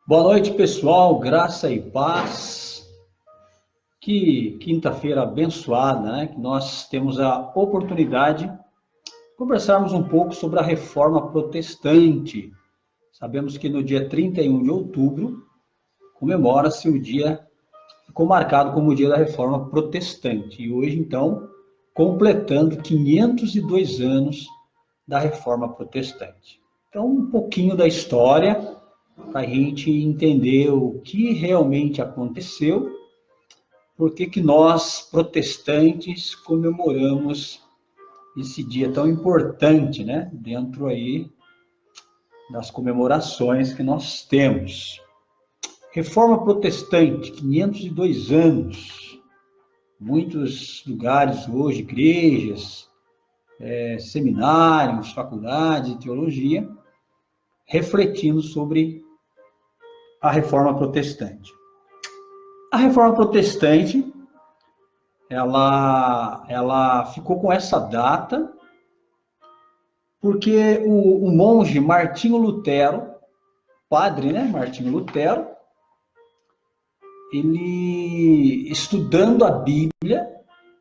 Boa noite, pessoal. Graça e paz. Que quinta-feira abençoada, né? Que nós temos a oportunidade de conversarmos um pouco sobre a reforma protestante. Sabemos que no dia 31 de outubro comemora-se o dia, ficou marcado como o dia da reforma protestante. E hoje, então, completando 502 anos da reforma protestante. Então, um pouquinho da história para a gente entender o que realmente aconteceu, por que nós, protestantes, comemoramos esse dia tão importante, né? Dentro aí das comemorações que nós temos. Reforma protestante, 502 anos. Muitos lugares hoje, igrejas, seminários, faculdades de teologia, refletindo sobre a reforma protestante. A reforma protestante, ela ficou com essa data porque o monge Martinho Lutero, padre, né, Martinho Lutero, ele, estudando a Bíblia,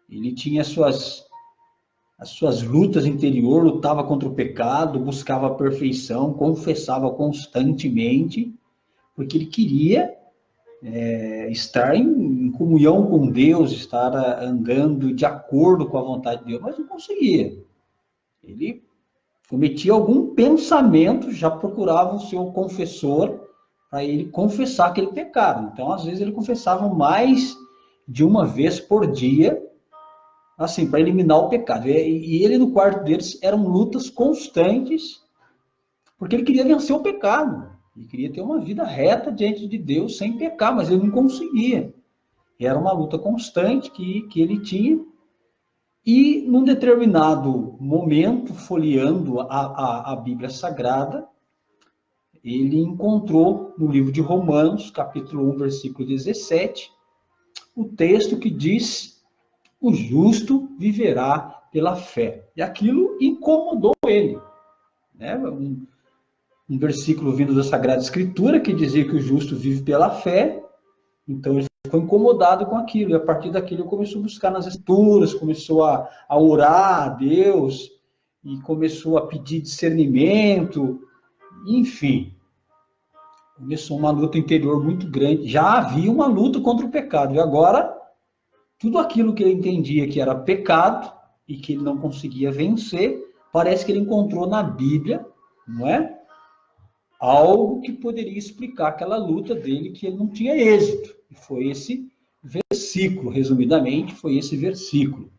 ele tinha as suas lutas interiores, lutava contra o pecado, buscava a perfeição, confessava constantemente, porque ele queria estar em comunhão com Deus, estar andando de acordo com a vontade de Deus, mas não conseguia. Ele cometia algum pensamento, já procurava o seu confessor para ele confessar aquele pecado. Então, às vezes, ele confessava mais de uma vez por dia, assim, para eliminar o pecado. E ele, no quarto deles, eram lutas constantes, porque ele queria vencer o pecado. Ele queria ter uma vida reta diante de Deus, sem pecar, mas ele não conseguia. Era uma luta constante que ele tinha. E, num determinado momento, folheando a Bíblia Sagrada, ele encontrou no livro de Romanos, capítulo 1, versículo 17, o texto que diz: o justo viverá pela fé. E aquilo incomodou ele. Né? Um versículo vindo da Sagrada Escritura que dizia que o justo vive pela fé. Então ele ficou incomodado com aquilo, e a partir daquilo ele começou a buscar nas escrituras, começou a orar a Deus, e começou a pedir discernimento, enfim. Começou uma luta interior muito grande. Já havia uma luta contra o pecado, e agora tudo aquilo que ele entendia que era pecado e que ele não conseguia vencer, parece que ele encontrou na Bíblia, não é? Algo que poderia explicar aquela luta dele, que ele não tinha êxito. E foi esse versículo, resumidamente, foi esse versículo.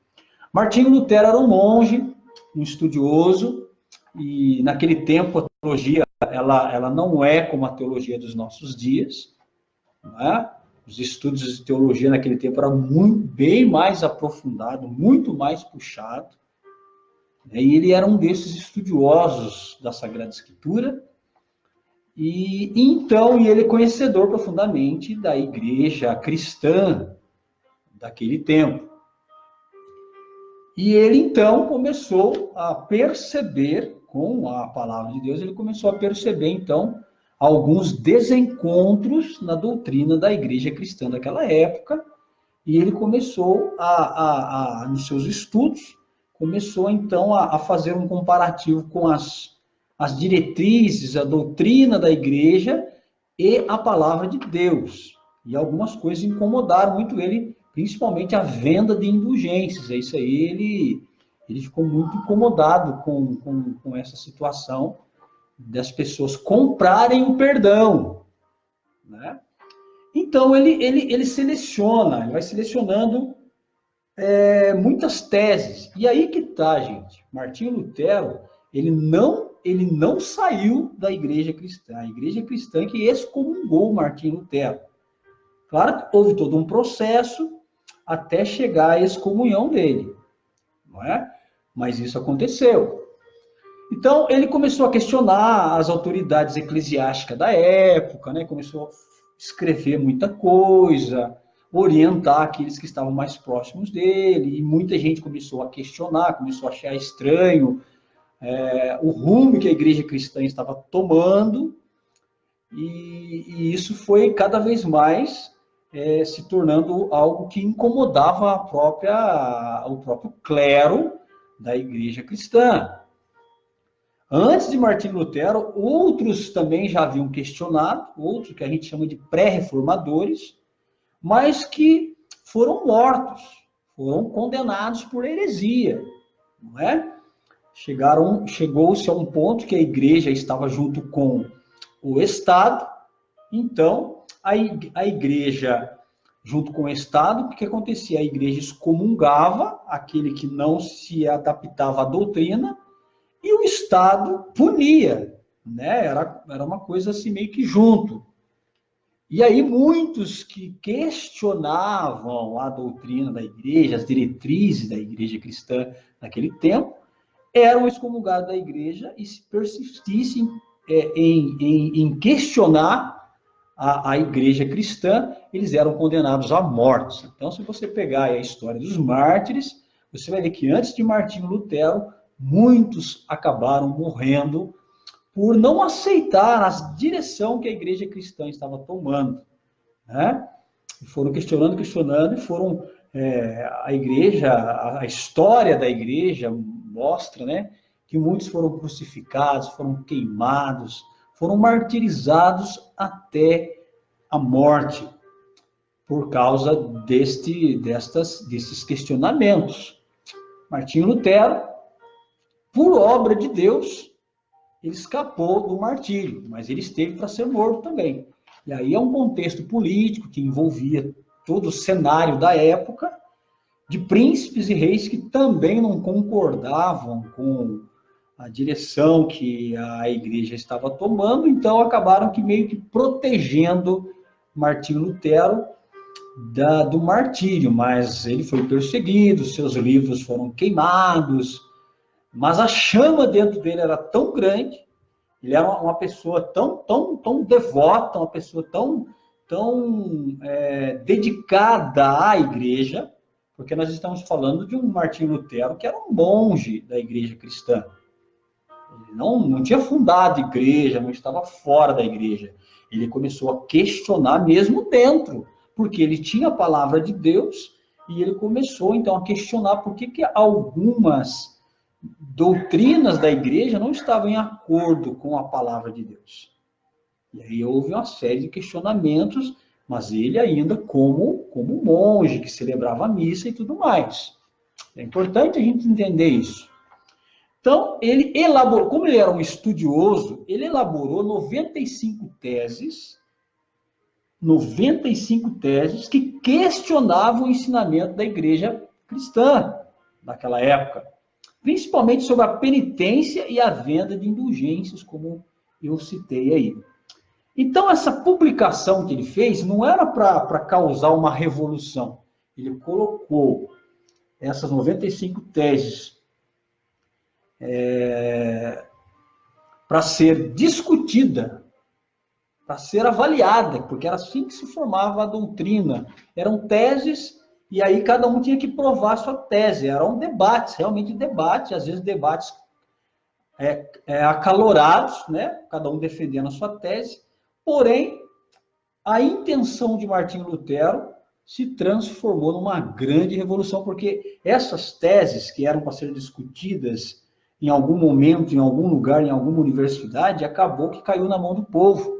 Martinho Lutero era um monge, um estudioso, e naquele tempo a teologia ela não é como a teologia dos nossos dias. Não é? Os estudos de teologia naquele tempo eram bem mais aprofundados, muito mais puxado. E ele era um desses estudiosos da Sagrada Escritura. E então ele é conhecedor profundamente da igreja cristã daquele tempo. E ele então começou a perceber, com a palavra de Deus, ele começou a perceber então alguns desencontros na doutrina da igreja cristã daquela época, e ele começou nos seus estudos, começou então a fazer um comparativo com as diretrizes, a doutrina da igreja e a palavra de Deus. E algumas coisas incomodaram muito ele, principalmente a venda de indulgências. É isso aí, ele ficou muito incomodado com essa situação das pessoas comprarem o perdão. Né? Então, ele seleciona, ele vai selecionando muitas teses. E aí que tá, gente. Martinho Lutero, ele não saiu da igreja cristã. A igreja cristã que excomungou Martinho Lutero. Claro que houve todo um processo até chegar à excomunhão dele, não é? Mas isso aconteceu. Então, ele começou a questionar as autoridades eclesiásticas da época, né? Começou a escrever muita coisa, orientar aqueles que estavam mais próximos dele, e muita gente começou a questionar, começou a achar estranho o rumo que a igreja cristã estava tomando, e isso foi cada vez mais se tornando algo que incomodava o próprio clero da igreja cristã. Antes de Martinho Lutero, outros também já haviam questionado, outros que a gente chama de pré-reformadores, mas que foram mortos, foram condenados por heresia, não é? Chegou-se a um ponto que a igreja estava junto com o Estado, então a igreja, junto com o Estado, o que acontecia? A igreja excomungava aquele que não se adaptava à doutrina, e o Estado punia, né? Era uma coisa assim meio que junto. E aí muitos que questionavam a doutrina da igreja, as diretrizes da igreja cristã naquele tempo, eram excomungados da igreja e se persistissem em questionar a igreja cristã, eles eram condenados à morte. Então, se você pegar a história dos mártires, você vai ver que antes de Martinho Lutero, muitos acabaram morrendo por não aceitar a direção que a igreja cristã estava tomando, né? E foram questionando, e foram a igreja, a história da igreja mostra, né, que muitos foram crucificados, foram queimados, foram martirizados até a morte por causa desses questionamentos. Martinho Lutero, por obra de Deus, ele escapou do martírio, mas ele esteve para ser morto também. E aí é um contexto político que envolvia todo o cenário da época, de príncipes e reis que também não concordavam com a direção que a igreja estava tomando, então acabaram que meio que protegendo Martinho Lutero do martírio, mas ele foi perseguido, seus livros foram queimados, mas a chama dentro dele era tão grande, ele era uma pessoa tão devota, uma pessoa tão dedicada à igreja, porque nós estamos falando de um Martinho Lutero que era um monge da igreja cristã. Ele não tinha fundado igreja, não estava fora da igreja. Ele começou a questionar mesmo dentro, porque ele tinha a palavra de Deus, e ele começou então a questionar por que algumas doutrinas da igreja não estavam em acordo com a palavra de Deus. E aí houve uma série de questionamentos, mas ele ainda como monge, que celebrava a missa e tudo mais. É importante a gente entender isso. Então, ele elaborou, como ele era um estudioso, ele elaborou 95 teses que questionavam o ensinamento da igreja cristã naquela época, principalmente sobre a penitência e a venda de indulgências, como eu citei aí. Então, essa publicação que ele fez não era para causar uma revolução. Ele colocou essas 95 teses para ser discutida, para ser avaliada, porque era assim que se formava a doutrina. Eram teses, e aí cada um tinha que provar a sua tese. Eram debates, realmente debates, às vezes debates acalorados, né? Cada um defendendo a sua tese. Porém, a intenção de Martinho Lutero se transformou numa grande revolução, porque essas teses que eram para ser discutidas em algum momento, em algum lugar, em alguma universidade, acabou que caiu na mão do povo.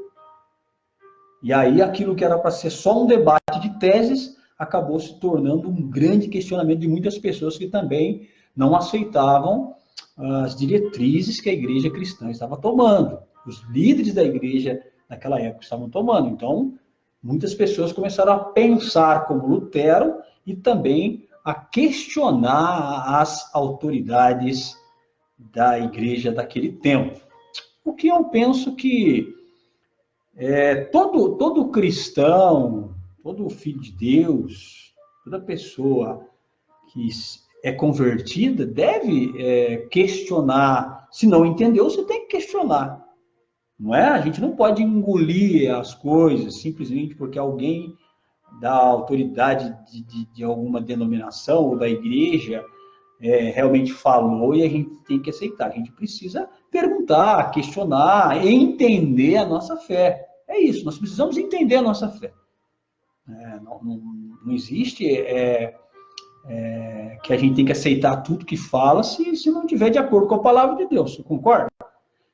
E aí aquilo que era para ser só um debate de teses, acabou se tornando um grande questionamento de muitas pessoas que também não aceitavam as diretrizes que a igreja cristã estava tomando. Os líderes da igreja naquela época estavam tomando. Então, muitas pessoas começaram a pensar como Lutero e também a questionar as autoridades da igreja daquele tempo. O que eu penso que todo cristão, todo filho de Deus, toda pessoa que é convertida deve questionar. Se não entendeu, você tem que questionar. Não é? A gente não pode engolir as coisas simplesmente porque alguém da autoridade de alguma denominação ou da igreja realmente falou e a gente tem que aceitar. A gente precisa perguntar, questionar, entender a nossa fé. É isso, nós precisamos entender a nossa fé. Não existe que a gente tem que aceitar tudo que fala se não tiver de acordo com a palavra de Deus, você concorda?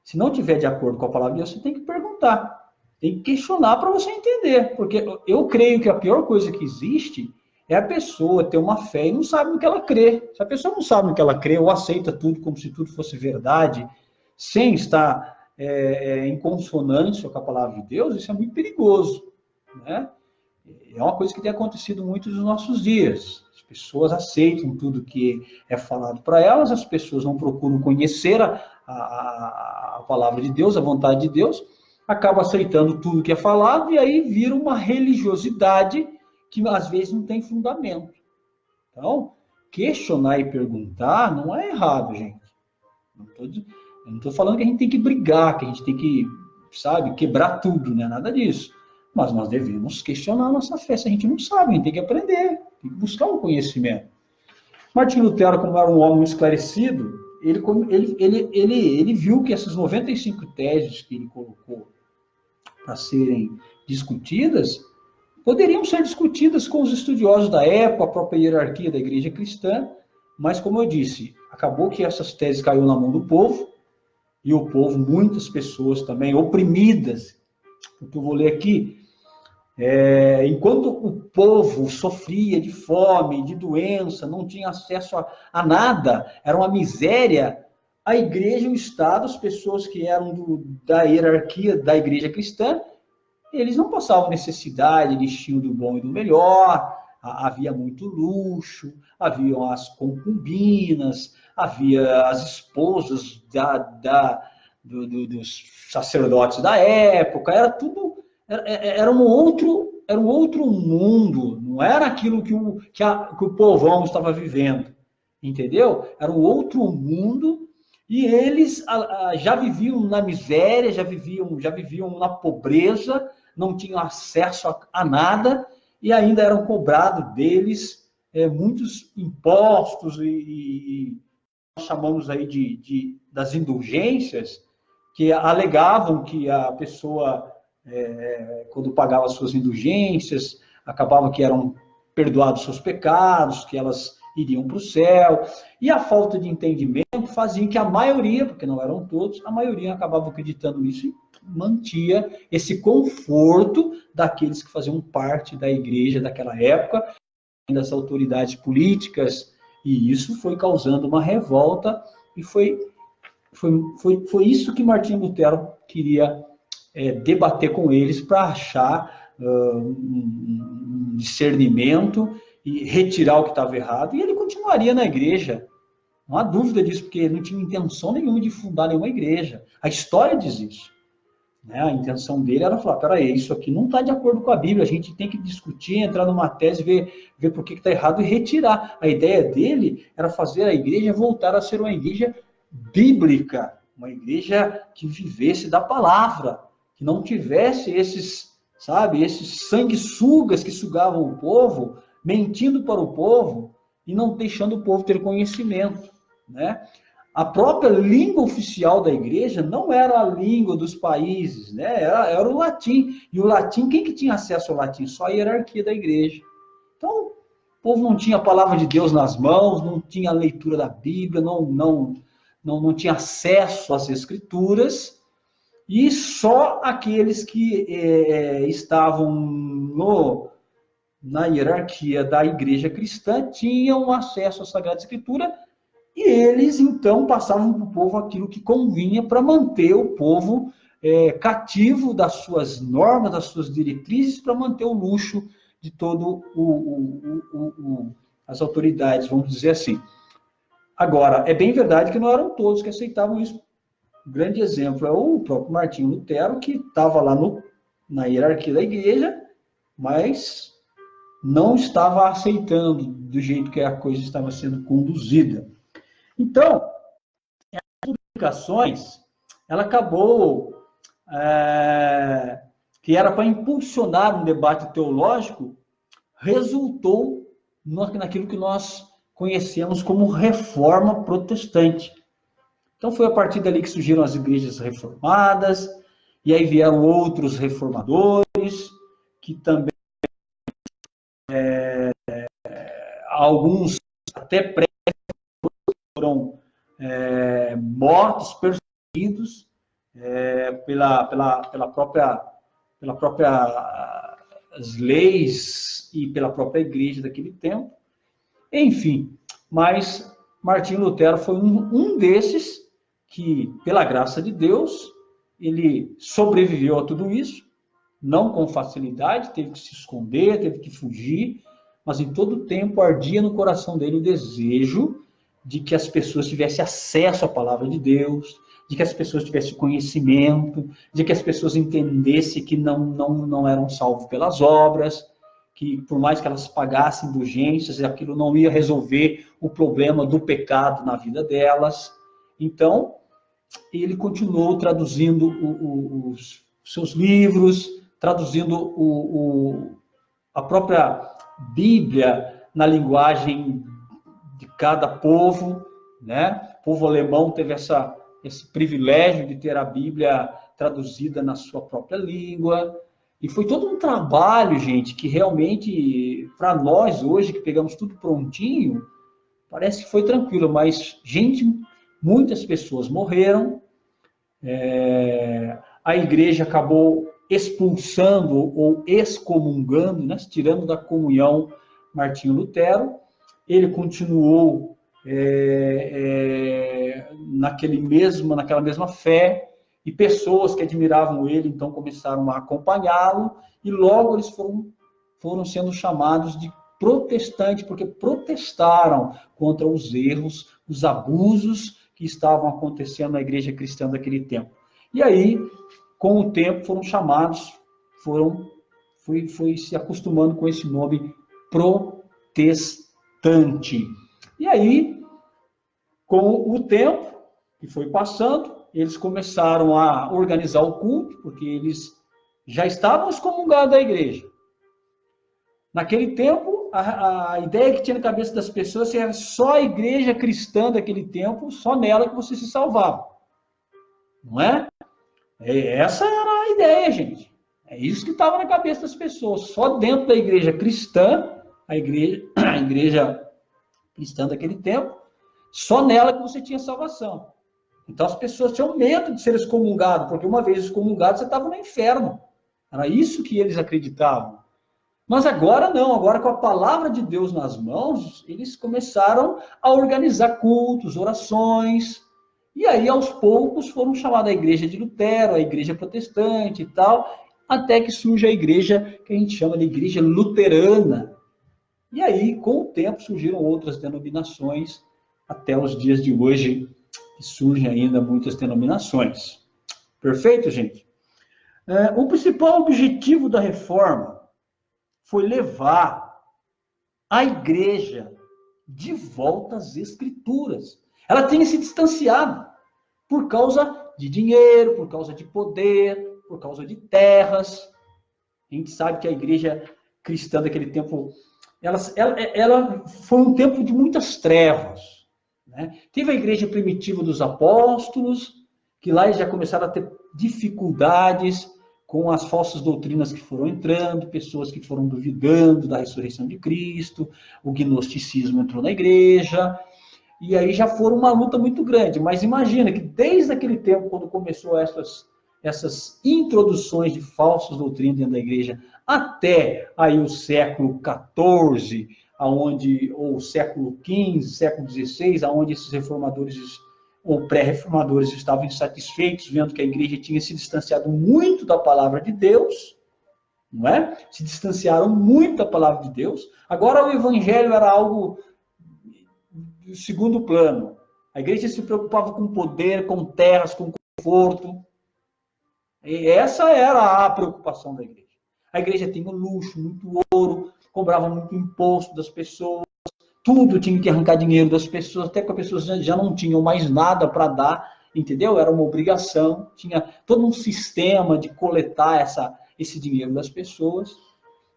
Se não tiver de acordo com a palavra de Deus, você tem que perguntar, tem que questionar para você entender, porque eu creio que a pior coisa que existe é a pessoa ter uma fé e não sabe no que ela crê. Se a pessoa não sabe no que ela crê, ou aceita tudo como se tudo fosse verdade, sem estar em consonância com a palavra de Deus, isso é muito perigoso, né? É uma coisa que tem acontecido muito nos nossos dias. As pessoas aceitam tudo que é falado para elas, as pessoas não procuram conhecer a palavra de Deus, a vontade de Deus, acabam aceitando tudo que é falado e aí vira uma religiosidade que às vezes não tem fundamento. Então, questionar e perguntar não é errado, gente. Eu não estou falando que a gente tem que brigar, que a gente tem que, sabe, quebrar tudo, não é nada disso. Mas nós devemos questionar a nossa fé. Se a gente não sabe, a gente tem que aprender, tem que buscar um conhecimento. Martinho Lutero, como era um homem esclarecido, ele viu que essas 95 teses que ele colocou para serem discutidas, poderiam ser discutidas com os estudiosos da época, a própria hierarquia da igreja cristã, mas, como eu disse, acabou que essas teses caíram na mão do povo, e o povo, muitas pessoas também, oprimidas, porque eu vou ler aqui, enquanto o povo sofria de fome, de doença, não tinha acesso a nada, era uma miséria, a igreja e o Estado, as pessoas que eram da hierarquia da igreja cristã, eles não passavam necessidade, eles tinham do bom e do melhor, havia muito luxo, haviam as concubinas, havia as esposas dos sacerdotes da época, era tudo, era um outro mundo, não era aquilo que o povão estava vivendo, entendeu? Era um outro mundo, e eles já viviam na miséria, já viviam na pobreza, não tinham acesso a nada, e ainda eram cobrados deles muitos impostos, e nós chamamos aí das indulgências, que alegavam que a pessoa, quando pagava suas indulgências, acabava que eram perdoados seus pecados, que elas iriam para o céu, e a falta de entendimento fazia que a maioria, porque não eram todos, a maioria acabava acreditando nisso e mantia esse conforto daqueles que faziam parte da igreja daquela época, das autoridades políticas, e isso foi causando uma revolta, e foi isso que Martinho Lutero queria debater com eles para achar um discernimento e retirar o que estava errado, e ele continuaria na igreja, não há dúvida disso, porque ele não tinha intenção nenhuma de fundar nenhuma igreja. A história diz isso. Né? A intenção dele era falar, peraí, isso aqui não está de acordo com a Bíblia, a gente tem que discutir, entrar numa tese, ver por que está errado e retirar. A ideia dele era fazer a igreja voltar a ser uma igreja bíblica, uma igreja que vivesse da palavra, que não tivesse esses sanguessugas que sugavam o povo, mentindo para o povo e não deixando o povo ter conhecimento, né? A própria língua oficial da igreja não era a língua dos países, né? Era o latim. E o latim, quem que tinha acesso ao latim? Só a hierarquia da igreja. Então, o povo não tinha a palavra de Deus nas mãos, não tinha a leitura da Bíblia, não tinha acesso às escrituras, e só aqueles que estavam na hierarquia da igreja cristã tinham acesso à Sagrada Escritura, e eles, então, passavam para o povo aquilo que convinha para manter o povo cativo das suas normas, das suas diretrizes, para manter o luxo de todo as autoridades, vamos dizer assim. Agora, é bem verdade que não eram todos que aceitavam isso. Um grande exemplo é o próprio Martinho Lutero, que estava lá na hierarquia da igreja, mas não estava aceitando do jeito que a coisa estava sendo conduzida. Então, as publicações, ela acabou, que era para impulsionar um debate teológico, resultou naquilo que nós conhecemos como Reforma Protestante. Então, foi a partir dali que surgiram as igrejas reformadas, E aí vieram outros reformadores, que também, alguns até foram mortos, perseguidos pela própria as leis e pela própria igreja daquele tempo. Enfim, mas Martinho Lutero foi um desses que, pela graça de Deus, ele sobreviveu a tudo isso, não com facilidade, teve que se esconder, teve que fugir, mas em todo tempo ardia no coração dele o desejo de que as pessoas tivessem acesso à palavra de Deus, de que as pessoas tivessem conhecimento, de que as pessoas entendessem que não eram salvos pelas obras, que por mais que elas pagassem indulgências, aquilo não ia resolver o problema do pecado na vida delas. Então, ele continuou traduzindo os seus livros, traduzindo a própria Bíblia na linguagem de cada povo, né? O povo alemão teve esse privilégio de ter a Bíblia traduzida na sua própria língua. E foi todo um trabalho, gente, que realmente, para nós hoje, que pegamos tudo prontinho, parece que foi tranquilo, mas, gente, muitas pessoas morreram, a igreja acabou expulsando ou excomungando, né, tirando da comunhão Martinho Lutero. Ele continuou naquela mesma fé, e pessoas que admiravam ele, então, começaram a acompanhá-lo, e logo eles foram sendo chamados de protestantes, porque protestaram contra os erros, os abusos que estavam acontecendo na igreja cristã daquele tempo. E aí, com o tempo, foram chamados, foi se acostumando com esse nome protestante. E aí, com o tempo que foi passando, eles começaram a organizar o culto, porque eles já estavam excomungados da igreja. Naquele tempo, a ideia que tinha na cabeça das pessoas era só a igreja cristã daquele tempo, só nela que você se salvava. Não é? Essa era a ideia, gente. É isso que estava na cabeça das pessoas. Só dentro da igreja cristã, a igreja cristã daquele tempo, só nela que você tinha salvação. Então as pessoas tinham medo de ser excomungados, porque uma vez excomungado você estava no inferno. Era isso que eles acreditavam. Mas agora não, agora com a palavra de Deus nas mãos, eles começaram a organizar cultos, orações, e aí aos poucos foram chamados a igreja de Lutero, a igreja protestante e tal, até que surge a igreja que a gente chama de igreja luterana. E aí, com o tempo, surgiram outras denominações, até os dias de hoje, que surgem ainda muitas denominações. Perfeito, gente? O principal objetivo da reforma foi levar a igreja de volta às escrituras. Ela tinha se distanciado por causa de dinheiro, por causa de poder, por causa de terras. A gente sabe que a igreja cristã daquele tempo, ela foi um tempo de muitas trevas. Né? Teve a igreja primitiva dos apóstolos, que lá eles já começaram a ter dificuldades com as falsas doutrinas que foram entrando, pessoas que foram duvidando da ressurreição de Cristo, o gnosticismo entrou na igreja, e aí já foi uma luta muito grande. Mas imagina que desde aquele tempo, quando começou essas introduções de falsas doutrinas dentro da igreja, até aí o século XIV, ou século XV, século XVI, aonde esses reformadores ou pré-reformadores estavam insatisfeitos, vendo que a igreja tinha se distanciado muito da palavra de Deus, não é? Se distanciaram muito da palavra de Deus. Agora o evangelho era algo de segundo plano. A igreja se preocupava com poder, com terras, com conforto. E essa era a preocupação da igreja. A igreja tinha luxo, muito ouro, cobrava muito imposto das pessoas, tudo tinha que arrancar dinheiro das pessoas, até que as pessoas já não tinham mais nada para dar, entendeu? Era uma obrigação, tinha todo um sistema de coletar esse dinheiro das pessoas.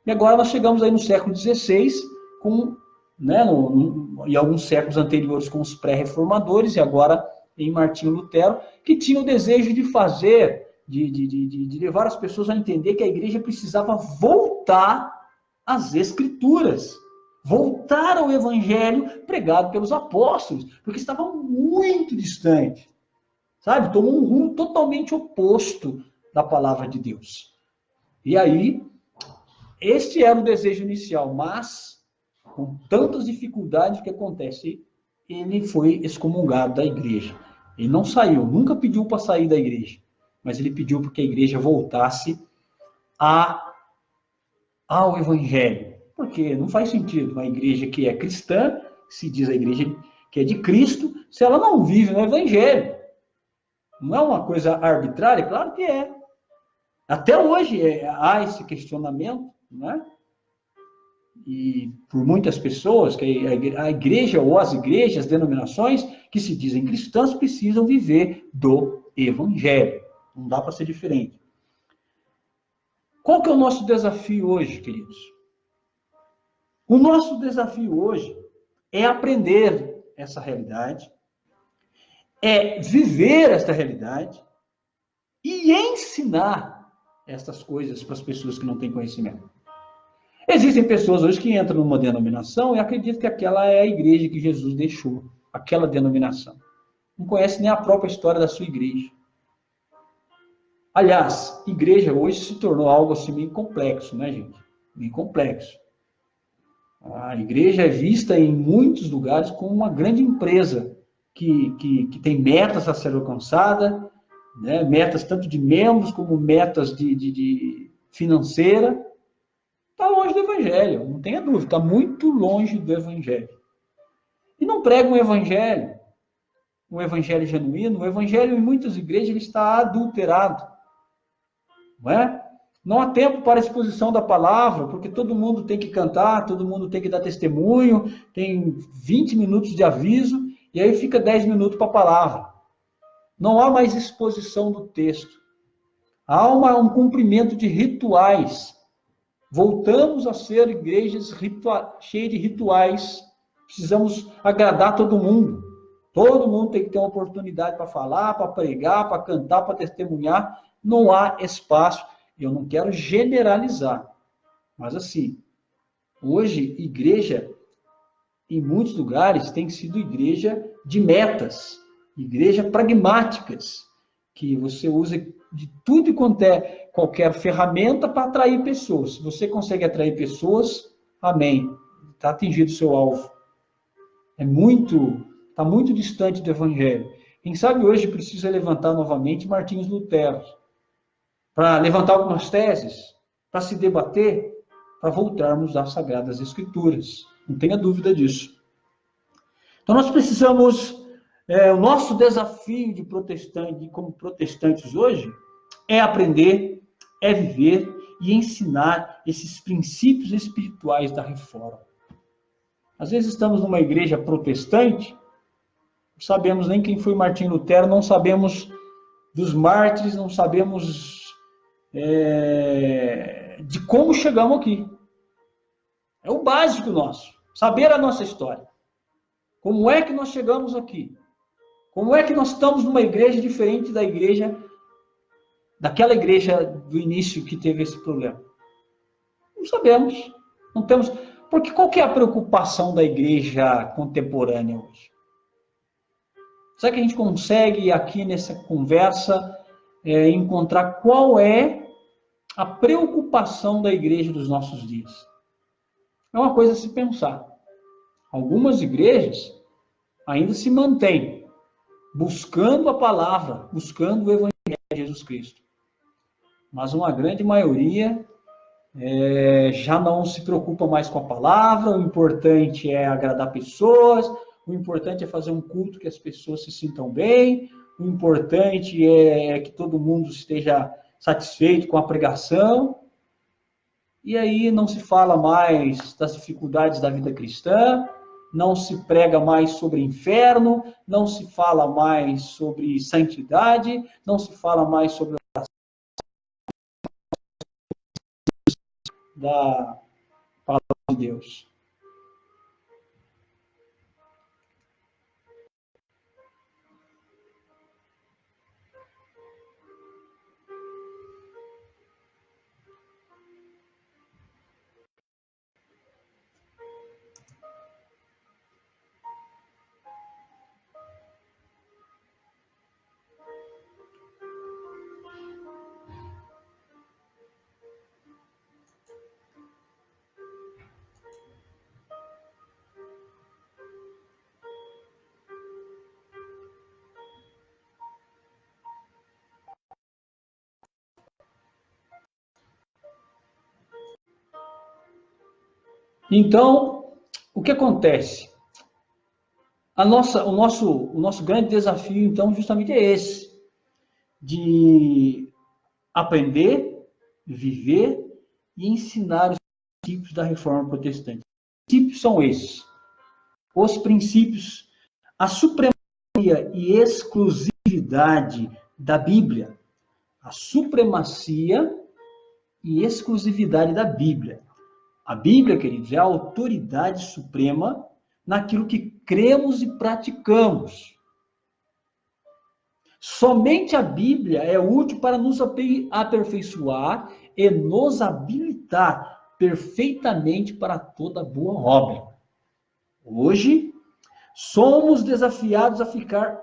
E agora nós chegamos aí no século XVI, e alguns séculos anteriores com os pré-reformadores, e agora em Martinho Lutero, que tinha o desejo de fazer de levar as pessoas a entender que a igreja precisava voltar às Escrituras, voltar ao Evangelho pregado pelos apóstolos, porque estava muito distante, sabe? Tomou um rumo totalmente oposto da palavra de Deus. E aí, este era o desejo inicial, mas com tantas dificuldades que acontece, ele foi excomungado da igreja. Ele não saiu, nunca pediu para sair da igreja, mas ele pediu para que a igreja voltasse ao Evangelho. Porque não faz sentido uma igreja que é cristã, se diz a igreja que é de Cristo, se ela não vive no Evangelho. Não é uma coisa arbitrária? Claro que é. Até hoje há esse questionamento, né? E por muitas pessoas, que a igreja ou as igrejas, denominações que se dizem cristãs, precisam viver do Evangelho. Não dá para ser diferente. Qual que é o nosso desafio hoje, queridos? O nosso desafio hoje é aprender essa realidade, é viver esta realidade e ensinar essas coisas para as pessoas que não têm conhecimento. Existem pessoas hoje que entram numa denominação e acreditam que aquela é a igreja que Jesus deixou, aquela denominação. Não conhece nem a própria história da sua igreja. Aliás, igreja hoje se tornou algo assim meio complexo, né, gente? Meio complexo. A igreja é vista em muitos lugares como uma grande empresa que tem metas a ser alcançadas, né? Metas tanto de membros como metas de financeira. Está longe do Evangelho, não tenha dúvida, está muito longe do Evangelho. E não prega um Evangelho genuíno. O Evangelho em muitas igrejas ele está adulterado. Não é? Não há tempo para a exposição da palavra, porque todo mundo tem que cantar, todo mundo tem que dar testemunho, tem 20 minutos de aviso, e aí fica 10 minutos para a palavra. Não há mais exposição do texto. Há um cumprimento de rituais. Voltamos a ser igrejas cheias de rituais. Precisamos agradar todo mundo. Todo mundo tem que ter uma oportunidade para falar, para pregar, para cantar, para testemunhar. Não há espaço. Eu não quero generalizar. Mas assim, hoje, igreja, em muitos lugares, tem sido igreja de metas. Igreja pragmáticas. Que você usa de tudo e quanto é qualquer ferramenta para atrair pessoas. Se você consegue atrair pessoas, amém. Está atingido o seu alvo. Está muito distante do Evangelho. Quem sabe hoje precisa levantar novamente Martinhos Lutero, para levantar algumas teses, para se debater, para voltarmos às Sagradas Escrituras. Não tenha dúvida disso. Então nós precisamos, o nosso desafio de protestante, como protestantes hoje, é aprender, é viver e ensinar esses princípios espirituais da reforma. Às vezes estamos numa igreja protestante, não sabemos nem quem foi Martim Lutero, não sabemos dos mártires, não sabemos de como chegamos aqui. É o básico nosso, saber a nossa história. Como é que nós chegamos aqui? Como é que nós estamos numa igreja diferente daquela igreja do início que teve esse problema? Não sabemos. Não temos. Porque qual que é a preocupação da igreja contemporânea hoje? Será que a gente consegue aqui nessa conversa encontrar qual é a preocupação da igreja dos nossos dias? É uma coisa a se pensar. Algumas igrejas ainda se mantêm buscando a palavra, buscando o Evangelho de Jesus Cristo. Mas uma grande maioria já não se preocupa mais com a palavra, o importante é agradar pessoas, o importante é fazer um culto que as pessoas se sintam bem, o importante é que todo mundo esteja satisfeito com a pregação. E aí não se fala mais das dificuldades da vida cristã, não se prega mais sobre inferno, não se fala mais sobre santidade, não se fala mais sobre da palavra de Deus. Então, o que acontece? O nosso grande desafio, então, justamente é esse, de aprender, viver e ensinar os princípios da reforma protestante. Os princípios são esses. Os princípios, a supremacia e exclusividade da Bíblia. A supremacia e exclusividade da Bíblia. A Bíblia, queridos, é a autoridade suprema naquilo que cremos e praticamos. Somente a Bíblia é útil para nos aperfeiçoar e nos habilitar perfeitamente para toda boa obra. Hoje, somos desafiados a ficar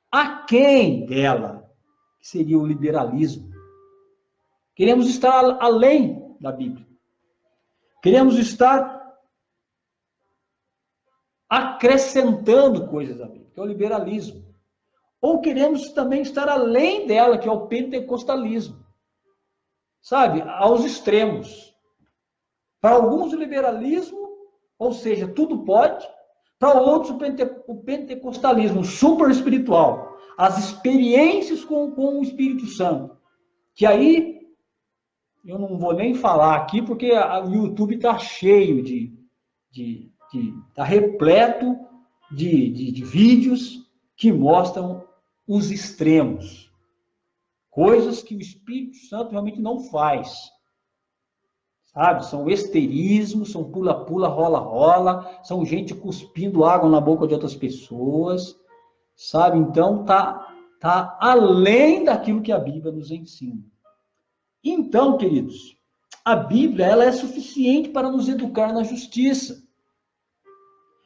aquém dela, que seria o liberalismo. Queremos estar além da Bíblia. Queremos estar acrescentando coisas à Bíblia, que é o liberalismo. Ou queremos também estar além dela, que é o pentecostalismo. Sabe, aos extremos. Para alguns o liberalismo, ou seja, tudo pode. Para outros o pentecostalismo, super espiritual. As experiências com o Espírito Santo. Que aí, eu não vou nem falar aqui, porque o YouTube está cheio está repleto de vídeos que mostram os extremos. Coisas que o Espírito Santo realmente não faz. Sabe? São esterismos, são pula-pula, rola-rola, são gente cuspindo água na boca de outras pessoas. Sabe? Então, tá além daquilo que a Bíblia nos ensina. Então, queridos, a Bíblia ela é suficiente para nos educar na justiça.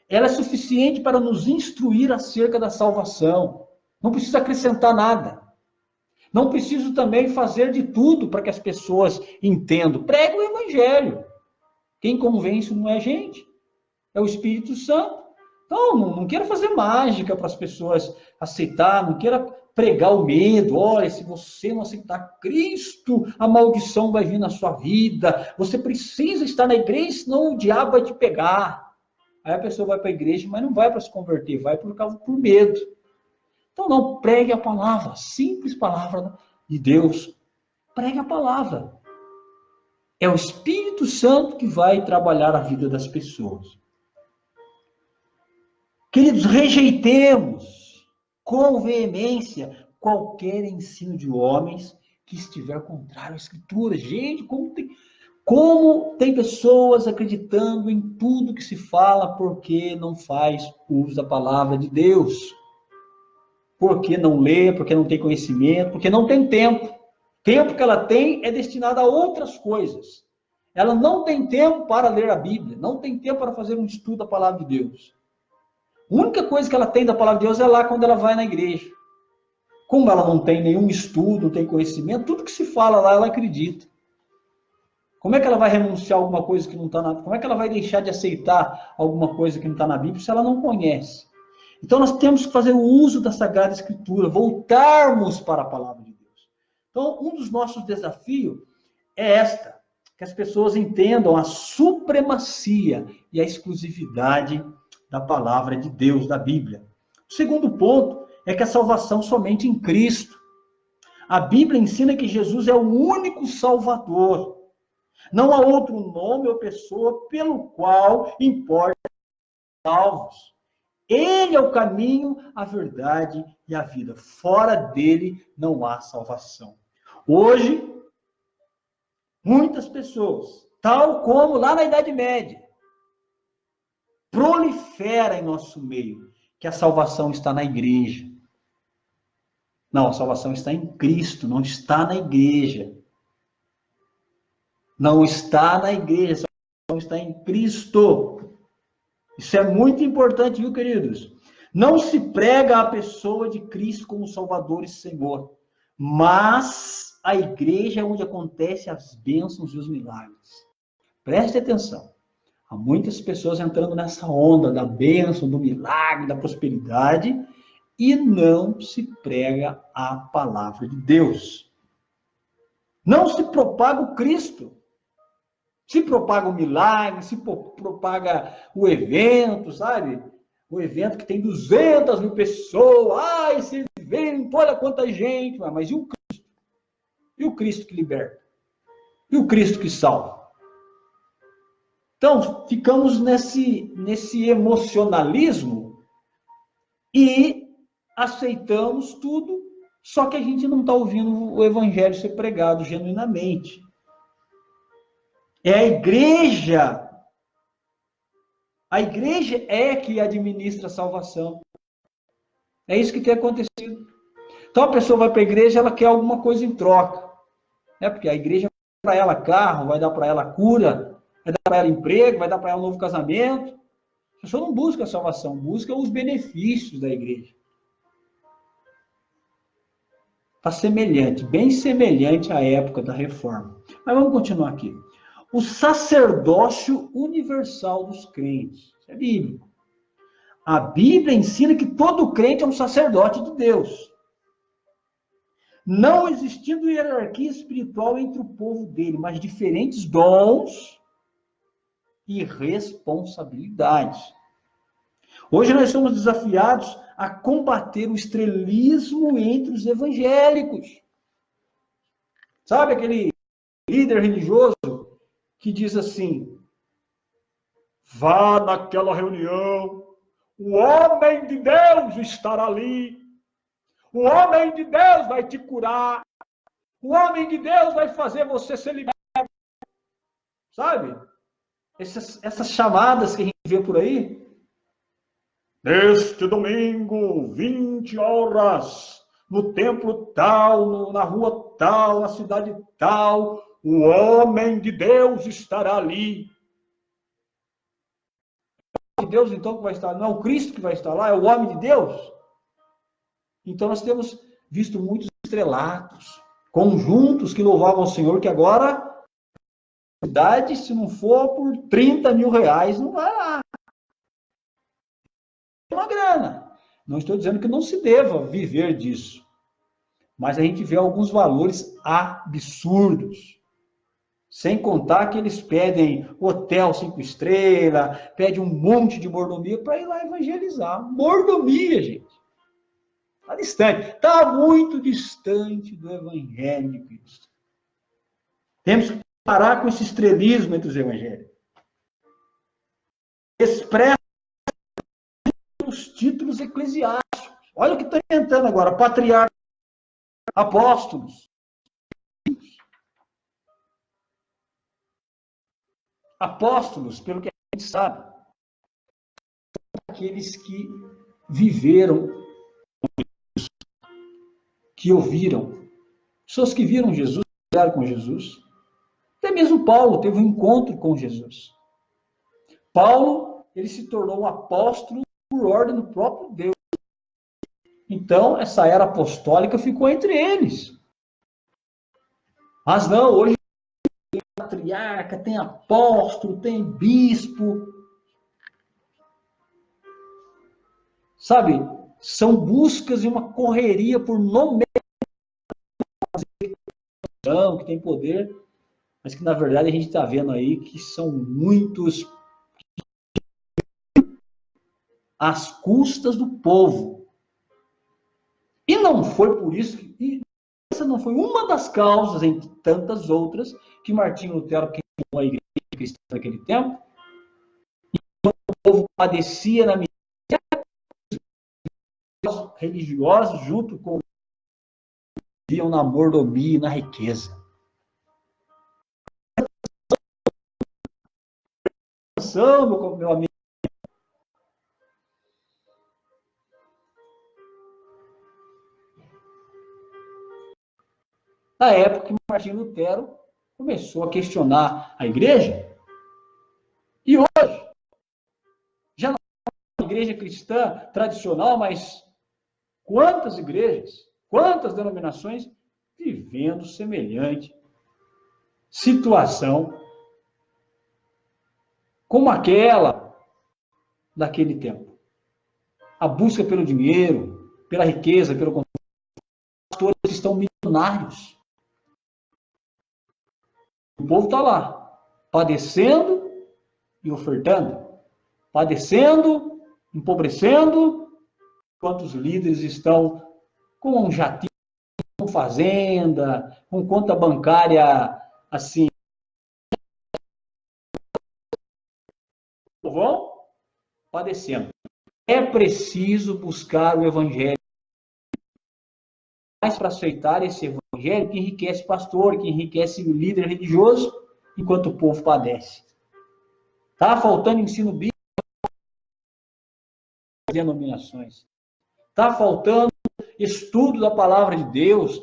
Ela é suficiente para nos instruir acerca da salvação. Não precisa acrescentar nada. Não preciso também fazer de tudo para que as pessoas entendam. Prega o Evangelho. Quem convence não é a gente, é o Espírito Santo. Então, não quero fazer mágica para as pessoas aceitar, não quero pregar o medo. Olha, se você não aceitar Cristo, a maldição vai vir na sua vida. Você precisa estar na igreja, senão o diabo vai te pegar. Aí a pessoa vai para a igreja, mas não vai para se converter, vai por medo. Então não, pregue a palavra, a simples palavra de Deus. Pregue a palavra. É o Espírito Santo que vai trabalhar a vida das pessoas. Queridos, rejeitemos com veemência qualquer ensino de homens que estiver contrário à Escritura. Gente, como tem pessoas acreditando em tudo que se fala porque não faz uso da palavra de Deus. Porque não lê, porque não tem conhecimento, porque não tem tempo. O tempo que ela tem é destinado a outras coisas. Ela não tem tempo para ler a Bíblia, não tem tempo para fazer um estudo da palavra de Deus. A única coisa que ela tem da palavra de Deus é lá quando ela vai na igreja. Como ela não tem nenhum estudo, não tem conhecimento, tudo que se fala lá ela acredita. Como é que ela vai renunciar a alguma coisa que não está na Bíblia? Como é que ela vai deixar de aceitar alguma coisa que não está na Bíblia se ela não conhece? Então nós temos que fazer o uso da Sagrada Escritura, voltarmos para a palavra de Deus. Então um dos nossos desafios é que as pessoas entendam a supremacia e a exclusividade da palavra de Deus, da Bíblia. O segundo ponto é que a salvação somente em Cristo. A Bíblia ensina que Jesus é o único Salvador. Não há outro nome ou pessoa pelo qual importa salvos. Ele é o caminho, a verdade e a vida. Fora dele não há salvação. Hoje, muitas pessoas, tal como lá na Idade Média, prolifera em nosso meio que a salvação está na igreja. Não, a salvação está em Cristo, não está na igreja. Não está na igreja, a salvação está em Cristo. Isso é muito importante, viu, queridos? Não se prega a pessoa de Cristo como Salvador e Senhor, mas a igreja é onde acontecem as bênçãos e os milagres. Preste atenção. Há muitas pessoas entrando nessa onda da bênção, do milagre, da prosperidade, e não se prega a palavra de Deus. Não se propaga o Cristo. Se propaga o milagre, se propaga o evento, sabe? O evento que tem 200 mil pessoas. Ah, esse evento, olha quanta gente. Mas e o Cristo? E o Cristo que liberta? E o Cristo que salva? Então, ficamos nesse emocionalismo e aceitamos tudo, só que a gente não está ouvindo o evangelho ser pregado genuinamente. É a igreja é que administra a salvação. É isso que tem acontecido. Então a pessoa vai para a igreja, ela quer alguma coisa em troca. Né? Porque a igreja vai dar para ela carro, vai dar para ela cura, vai dar para ela emprego, vai dar para ela um novo casamento. A pessoa não busca a salvação, busca os benefícios da igreja. Está semelhante, bem semelhante à época da reforma. Mas vamos continuar aqui. O sacerdócio universal dos crentes. Isso é bíblico. A Bíblia ensina que todo crente é um sacerdote de Deus. Não existindo hierarquia espiritual entre o povo dele, mas diferentes dons e responsabilidades. Hoje nós somos desafiados a combater o estrelismo entre os evangélicos. Sabe aquele líder religioso que diz assim: vá naquela reunião, o homem de Deus estará ali, o homem de Deus vai te curar, o homem de Deus vai fazer você ser liberto. Sabe? Essas chamadas que a gente vê por aí. Neste domingo, 20 horas, no templo tal, na rua tal, na cidade tal, o homem de Deus estará ali. O homem de Deus, então, que vai estar, não é o Cristo que vai estar lá, é o homem de Deus. Então, nós temos visto muitos estrelatos, conjuntos que louvavam o Senhor, que agora, se não for por 30 mil reais, não vai lá. Uma grana. Não estou dizendo que não se deva viver disso. Mas a gente vê alguns valores absurdos. Sem contar que eles pedem hotel 5 estrelas, pedem um monte de mordomia para ir lá evangelizar. Mordomia, gente. Está distante. Está muito distante do evangelho de Cristo. Temos que parar com esse estrelismo entre os evangélicos. Expressa os títulos eclesiásticos. Olha o que está inventando agora. Patriarca, apóstolos. Apóstolos, pelo que a gente sabe, aqueles que viveram, que ouviram, pessoas que viram Jesus, estiveram com Jesus. Até mesmo Paulo teve um encontro com Jesus. Paulo, ele se tornou um apóstolo por ordem do próprio Deus. Então, essa era apostólica ficou entre eles. Mas não, hoje tem patriarca, tem apóstolo, tem bispo. Sabe, são buscas e uma correria por nomeação, que tem poder, mas que na verdade a gente está vendo aí que são muitos às custas do povo. E não foi por isso que essa não foi uma das causas, entre tantas outras, que Martinho Lutero queimou a igreja cristã naquele tempo. E o povo padecia na miséria, religiosos, junto com viviam na mordomia e na riqueza. Meu amigo. Na época que Martinho Lutero começou a questionar a igreja, e hoje, já não é uma igreja cristã tradicional, mas quantas igrejas, quantas denominações vivendo semelhante situação como aquela daquele tempo. A busca pelo dinheiro, pela riqueza, pelo conforto, pastores que estão milionários. O povo está lá. padecendo e ofertando, padecendo, empobrecendo, enquanto os líderes estão com um jatinho, com fazenda, com conta bancária assim, vão padecendo. É preciso buscar o evangelho, mas para aceitar esse evangelho que enriquece o pastor, que enriquece o líder religioso, enquanto o povo padece. Está faltando ensino bíblico nas denominações. Está faltando estudo da palavra de Deus.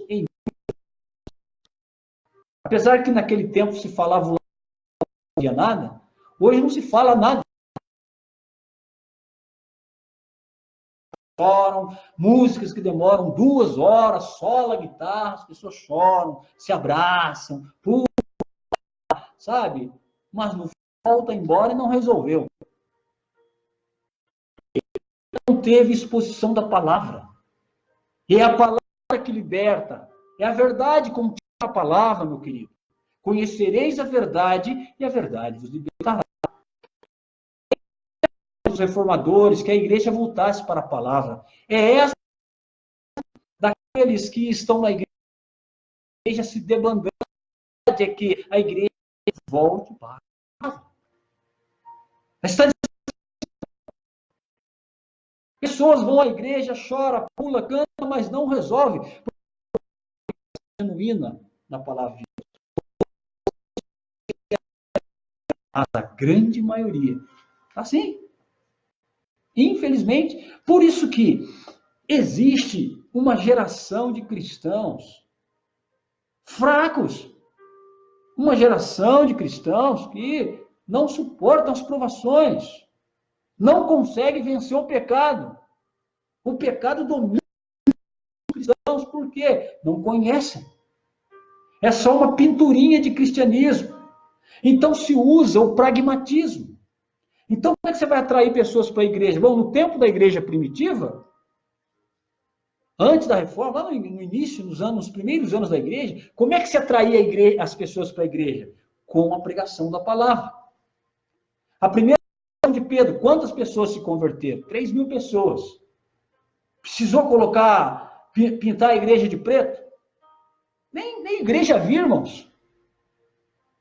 Apesar que naquele tempo se falava não havia nada, hoje não se fala nada. Choram, músicas que demoram 2 horas, sola a guitarra, as pessoas choram, se abraçam, pulam, sabe? Mas no volta embora e não resolveu. Não teve exposição da palavra. E é a palavra que liberta. É a verdade contida na palavra, meu querido. Conhecereis a verdade e a verdade vos libertará. Os reformadores, que a igreja voltasse para a palavra. É essa daqueles que estão na igreja se debandando, é que a igreja volte para a palavra. Pessoas vão à igreja, chora, pula, canta, mas não resolve. Genuína na palavra de Deus. A grande maioria. Assim. Infelizmente, por isso que existe uma geração de cristãos fracos. Uma geração de cristãos que não suportam as provações. Não consegue vencer o pecado. O pecado domina os cristãos, por quê? Não conhecem. É só uma pinturinha de cristianismo. Então se usa o pragmatismo. Então como é que você vai atrair pessoas para a igreja? Bom, no tempo da igreja primitiva, antes da reforma, lá no início, nos primeiros anos da igreja, como é que se atraía as pessoas para a igreja? Com a pregação da palavra. A primeira de Pedro, quantas pessoas se converteram? 3.000 pessoas. Precisou pintar a igreja de preto? Nem igreja havia, irmãos.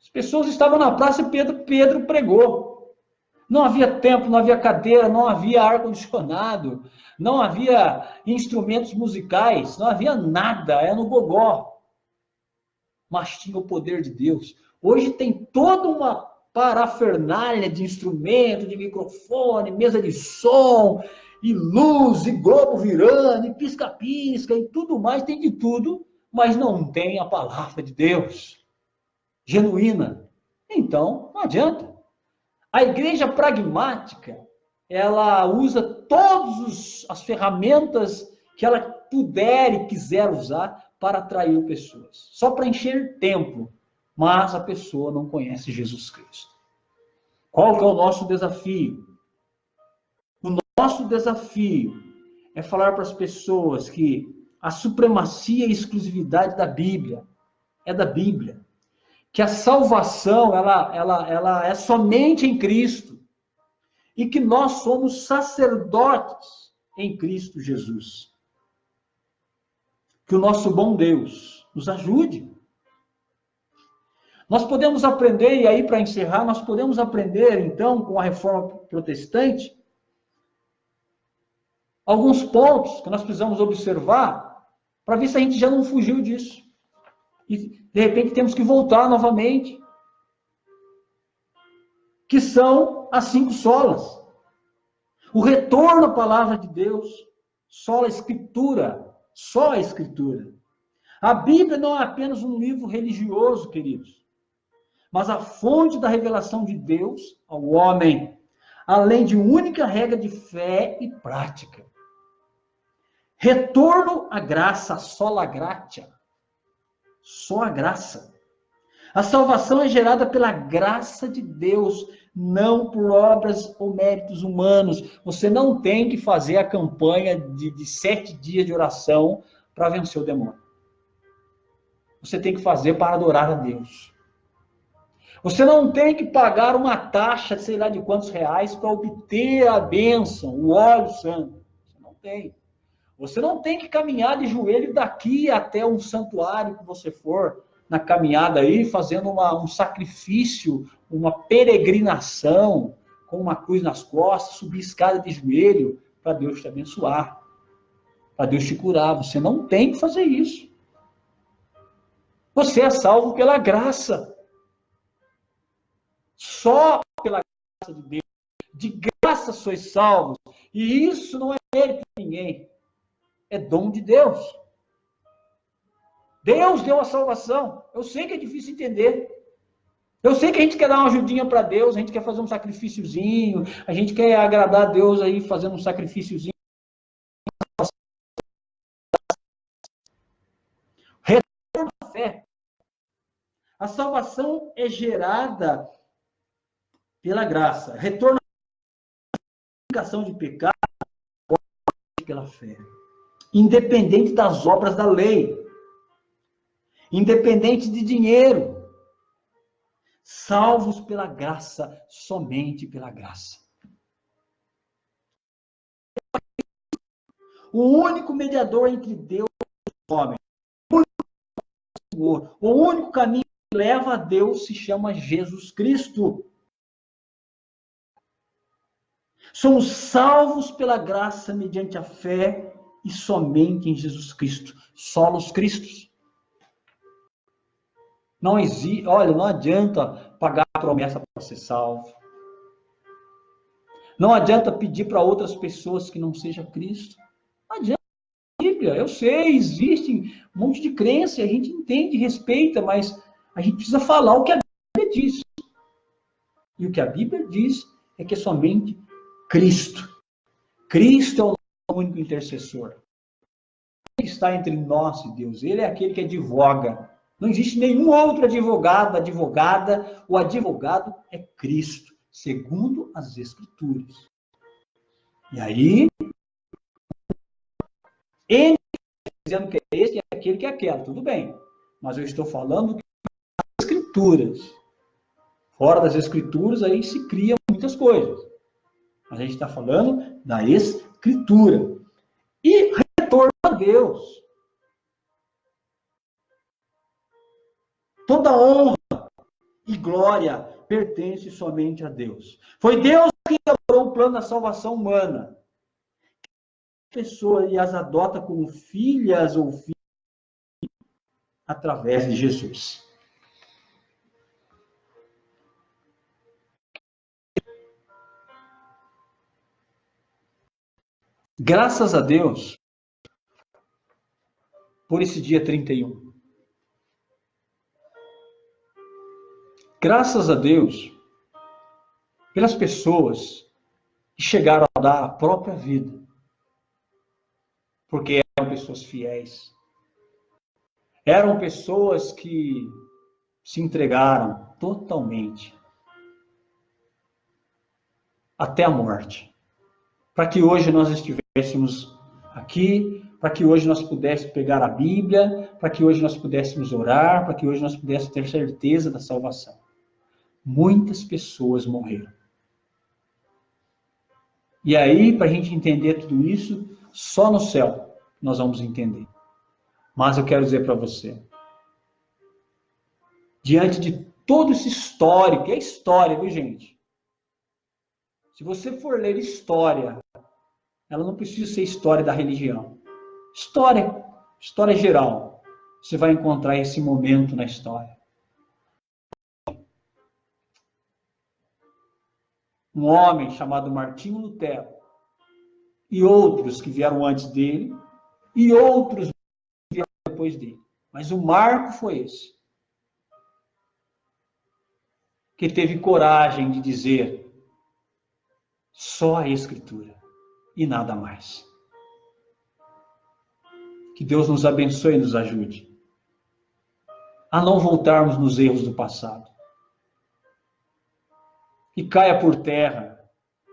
As pessoas estavam na praça e Pedro pregou. Não havia templo, não havia cadeira, não havia ar-condicionado, não havia instrumentos musicais, não havia nada, era no gogó. Mas tinha o poder de Deus. Hoje tem toda uma parafernália de instrumento, de microfone, mesa de som, e luz, e globo virando, e pisca-pisca, e tudo mais, tem de tudo, mas não tem a palavra de Deus genuína. Então, não adianta. A igreja pragmática, ela usa todas as ferramentas que ela puder e quiser usar para atrair pessoas, só para encher templo. Mas a pessoa não conhece Jesus Cristo. Qual que é o nosso desafio? O nosso desafio é falar para as pessoas que a supremacia e exclusividade da Bíblia é da Bíblia. Que a salvação, ela é somente em Cristo. E que nós somos sacerdotes em Cristo Jesus. Que o nosso bom Deus nos ajude. Nós podemos aprender, e aí para encerrar, nós podemos aprender, então, com a reforma protestante, alguns pontos que nós precisamos observar para ver se a gente já não fugiu disso. E, de repente, temos que voltar novamente. Que são as 5 solas. O retorno à palavra de Deus, sola a Escritura, só a Escritura. A Bíblia não é apenas um livro religioso, queridos, mas a fonte da revelação de Deus ao homem, além de única regra de fé e prática. Retorno à graça, sola gratia. Só a graça. A salvação é gerada pela graça de Deus, não por obras ou méritos humanos. Você não tem que fazer a campanha de 7 dias de oração para vencer o demônio. Você tem que fazer para adorar a Deus. Você não tem que pagar uma taxa, sei lá de quantos reais, para obter a bênção, o óleo santo. Você não tem. Você não tem que caminhar de joelho daqui até um santuário que você for, na caminhada aí, fazendo um sacrifício, uma peregrinação, com uma cruz nas costas, subir escada de joelho, para Deus te abençoar, para Deus te curar. Você não tem que fazer isso. Você é salvo pela graça. Só pela graça de Deus. De graça sois salvos. E isso não é mérito de ninguém. É dom de Deus. Deus deu a salvação. Eu sei que é difícil entender. Eu sei que a gente quer dar uma ajudinha para Deus, a gente quer fazer um sacrifíciozinho, a gente quer agradar a Deus aí fazendo um sacrifíciozinho. Retorno à fé. A salvação é gerada pela graça. Retorno à purificação de pecado pela fé. Independente das obras da lei. Independente de dinheiro. Salvos pela graça, somente pela graça. O único mediador entre Deus e o homem. O único caminho que leva a Deus se chama Jesus Cristo. Somos salvos pela graça mediante a fé e somente em Jesus Cristo. Solos Cristos. Não existe, olha, não adianta pagar a promessa para ser salvo. Não adianta pedir para outras pessoas que não seja Cristo. Não adianta. Bíblia, eu sei, existe um monte de crença, a gente entende, respeita, mas a gente precisa falar o que a Bíblia diz. E o que a Bíblia diz é que é somente Cristo. Cristo é o único intercessor. Ele está entre nós e Deus. Ele é aquele que advoga. Não existe nenhum outro advogado, advogada. O advogado é Cristo, segundo as Escrituras. E aí, ele está dizendo que é esse, que é aquele, que é aquela. Tudo bem. Mas eu estou falando das Escrituras. Fora das Escrituras, aí se criam muitas coisas. Mas a gente está falando da Escritura. E retorno a Deus. Toda honra e glória pertence somente a Deus. Foi Deus que elaborou o plano da salvação humana. A pessoa e as adota como filhas ou filhos através de Jesus. Graças a Deus por esse dia 31. Graças a Deus pelas pessoas que chegaram a dar a própria vida. Porque eram pessoas fiéis. Eram pessoas que se entregaram totalmente até a morte. Para que hoje nós estivéssemos aqui, para que hoje nós pudéssemos pegar a Bíblia, para que hoje nós pudéssemos orar, para que hoje nós pudéssemos ter certeza da salvação. Muitas pessoas morreram. E aí, para a gente entender tudo isso, só no céu nós vamos entender. Mas eu quero dizer para você, diante de todo esse histórico, que é história, viu, gente? Se você for ler história, ela não precisa ser história da religião. História geral. Você vai encontrar esse momento na história. Um homem chamado Martinho Lutero, e outros que vieram antes dele, e outros que vieram depois dele. Mas o marco foi esse. Que teve coragem de dizer só a Escritura e nada mais. Que Deus nos abençoe e nos ajude a não voltarmos nos erros do passado. Que caia por terra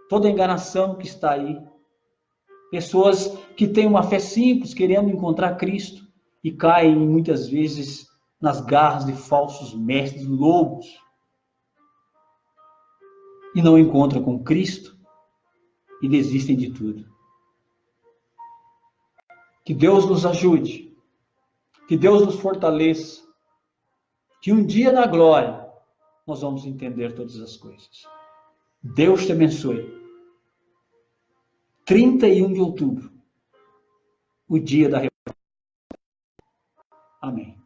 toda a enganação que está aí. Pessoas que têm uma fé simples, querendo encontrar Cristo, e caem muitas vezes nas garras de falsos mestres lobos, e não encontram com Cristo e desistem de tudo. Que Deus nos ajude, que Deus nos fortaleça, que um dia na glória nós vamos entender todas as coisas. Deus te abençoe. 31 de outubro, o dia da reforma. Amém.